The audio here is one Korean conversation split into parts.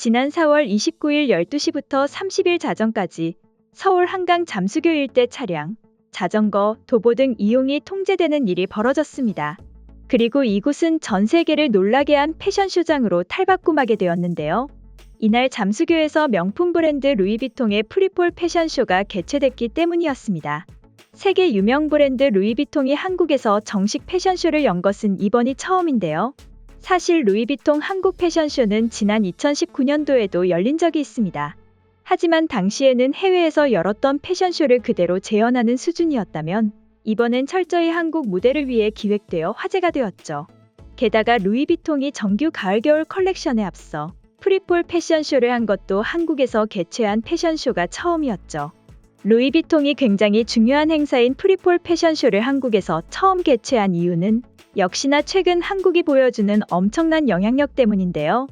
지난 4월 29일 12시부터 30일 자정까지 서울 한강 잠수교 일대 차량, 자전거, 도보 등 이용이 통제되는 일이 벌어졌습니다. 그리고 이곳은 전 세계를 놀라게 한 패션쇼장으로 탈바꿈하게 되었는데요. 이날 잠수교에서 명품 브랜드 루이비통의 프리폴 패션쇼가 개최됐기 때문이었습니다. 세계 유명 브랜드 루이비통이 한국에서 정식 패션쇼를 연 것은 이번이 처음인데요. 사실 루이비통 한국 패션쇼는 지난 2019년도에도 열린 적이 있습니다. 하지만 당시에는 해외에서 열었던 패션쇼를 그대로 재현하는 수준이었다면 이번엔 철저히 한국 무대를 위해 기획되어 화제가 되었죠. 게다가 루이비통이 정규 가을-겨울 컬렉션에 앞서 프리폴 패션쇼를 한 것도 한국에서 개최한 패션쇼가 처음이었죠. 루이비통이 굉장히 중요한 행사인 프리폴 패션쇼를 한국에서 처음 개최한 이유는 역시나 최근 한국이 보여주는 엄청난 영향력 때문인데요.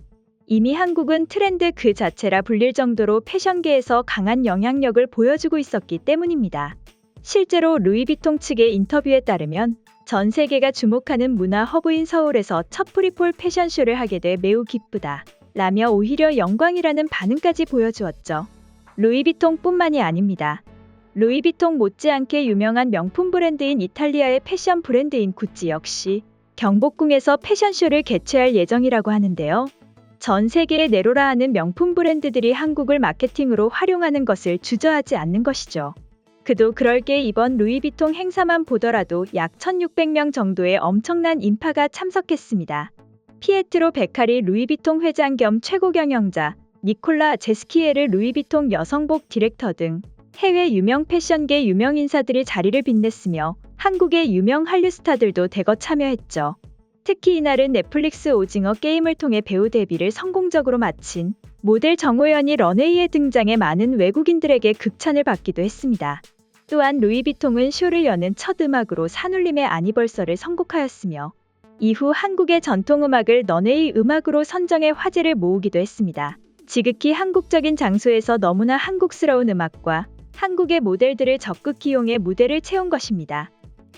이미 한국은 트렌드 그 자체라 불릴 정도로 패션계에서 강한 영향력을 보여주고 있었기 때문입니다. 실제로 루이비통 측의 인터뷰에 따르면 전 세계가 주목하는 문화 허브인 서울에서 첫 프리폴 패션쇼를 하게 돼 매우 기쁘다 라며 오히려 영광이라는 반응까지 보여주었죠. 루이비통뿐만이 아닙니다. 루이비통 못지않게 유명한 명품 브랜드인 이탈리아의 패션 브랜드인 구찌 역시 경복궁에서 패션쇼를 개최할 예정이라고 하는데요. 전 세계에 내로라 하는 명품 브랜드들이 한국을 마케팅으로 활용하는 것을 주저하지 않는 것이죠. 그도 그럴 게 이번 루이비통 행사만 보더라도 약 1,600명 정도의 엄청난 인파가 참석했습니다. 피에트로 베카리 루이비통 회장 겸 최고 경영자, 니콜라 제스키에르 루이비통 여성복 디렉터 등 해외 유명 패션계 유명 인사들이 자리를 빛냈으며 한국의 유명 한류 스타들도 대거 참여했죠. 특히 이날은 넷플릭스 오징어 게임을 통해 배우 데뷔를 성공적으로 마친 모델 정호연이 런웨이에 등장해 많은 외국인들에게 극찬을 받기도 했습니다. 또한 루이비통은 쇼를 여는 첫 음악으로 산울림의 아니벌서를 선곡하였으며 이후 한국의 전통음악을 런웨이 음악으로 선정해 화제를 모으기도 했습니다. 지극히 한국적인 장소에서 너무나 한국스러운 음악과 한국의 모델들을 적극 기용해 무대를 채운 것입니다.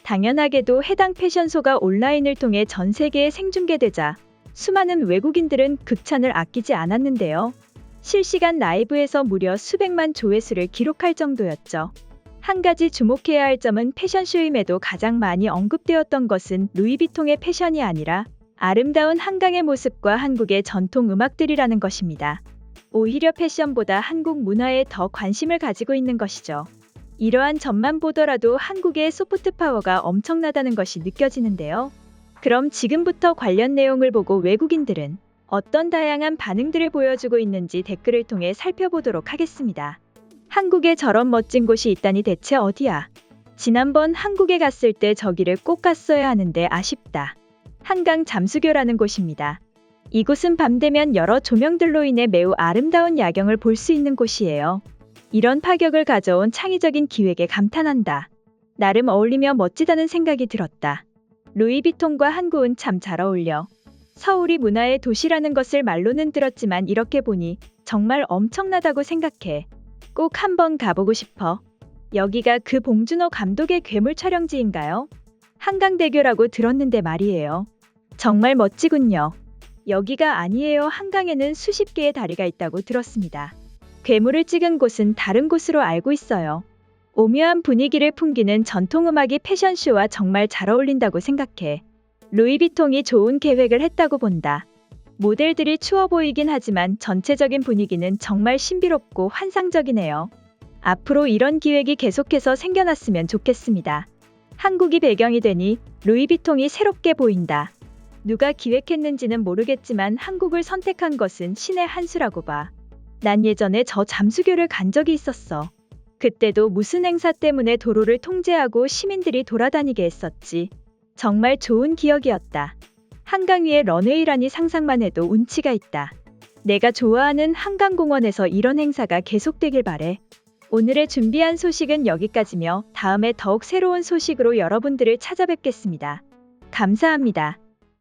당연하게도 해당 패션쇼가 온라인을 통해 전 세계에 생중계되자 수많은 외국인들은 극찬을 아끼지 않았는데요. 실시간 라이브에서 무려 수백만 조회수를 기록할 정도였죠. 한 가지 주목해야 할 점은 패션쇼임에도 가장 많이 언급되었던 것은 루이비통의 패션이 아니라 아름다운 한강의 모습과 한국의 전통 음악들이라는 것입니다. 오히려 패션보다 한국 문화에 더 관심을 가지고 있는 것이죠. 이러한 점만 보더라도 한국의 소프트 파워가 엄청나다는 것이 느껴지는데요. 그럼 지금부터 관련 내용을 보고 외국인들은 어떤 다양한 반응들을 보여주고 있는지 댓글을 통해 살펴보도록 하겠습니다. 한국에 저런 멋진 곳이 있다니 대체 어디야? 지난번 한국에 갔을 때 저기를 꼭 갔어야 하는데 아쉽다. 한강 잠수교라는 곳입니다. 이곳은 밤 되면 여러 조명들로 인해 매우 아름다운 야경을 볼 수 있는 곳이에요. 이런 파격을 가져온 창의적인 기획에 감탄한다. 나름 어울리며 멋지다는 생각이 들었다. 루이비통과 한국은 참 잘 어울려. 서울이 문화의 도시라는 것을 말로는 들었지만 이렇게 보니 정말 엄청나다고 생각해. 꼭 한번 가보고 싶어. 여기가 그 봉준호 감독의 괴물 촬영지인가요? 한강대교라고 들었는데 말이에요. 정말 멋지군요. 여기가 아니에요. 한강에는 수십 개의 다리가 있다고 들었습니다. 괴물을 찍은 곳은 다른 곳으로 알고 있어요. 오묘한 분위기를 풍기는 전통음악이 패션쇼와 정말 잘 어울린다고 생각해. 루이비통이 좋은 계획을 했다고 본다. 모델들이 추워 보이긴 하지만 전체적인 분위기는 정말 신비롭고 환상적이네요. 앞으로 이런 기획이 계속해서 생겨났으면 좋겠습니다. 한국이 배경이 되니 루이비통이 새롭게 보인다. 누가 기획했는지는 모르겠지만 한국을 선택한 것은 신의 한 수라고 봐. 난 예전에 저 잠수교를 간 적이 있었어. 그때도 무슨 행사 때문에 도로를 통제하고 시민들이 돌아다니게 했었지. 정말 좋은 기억이었다. 한강 위에 런웨이라니 상상만 해도 운치가 있다. 내가 좋아하는 한강공원에서 이런 행사가 계속되길 바래. 오늘의 준비한 소식은 여기까지며 다음에 더욱 새로운 소식으로 여러분들을 찾아뵙겠습니다. 감사합니다.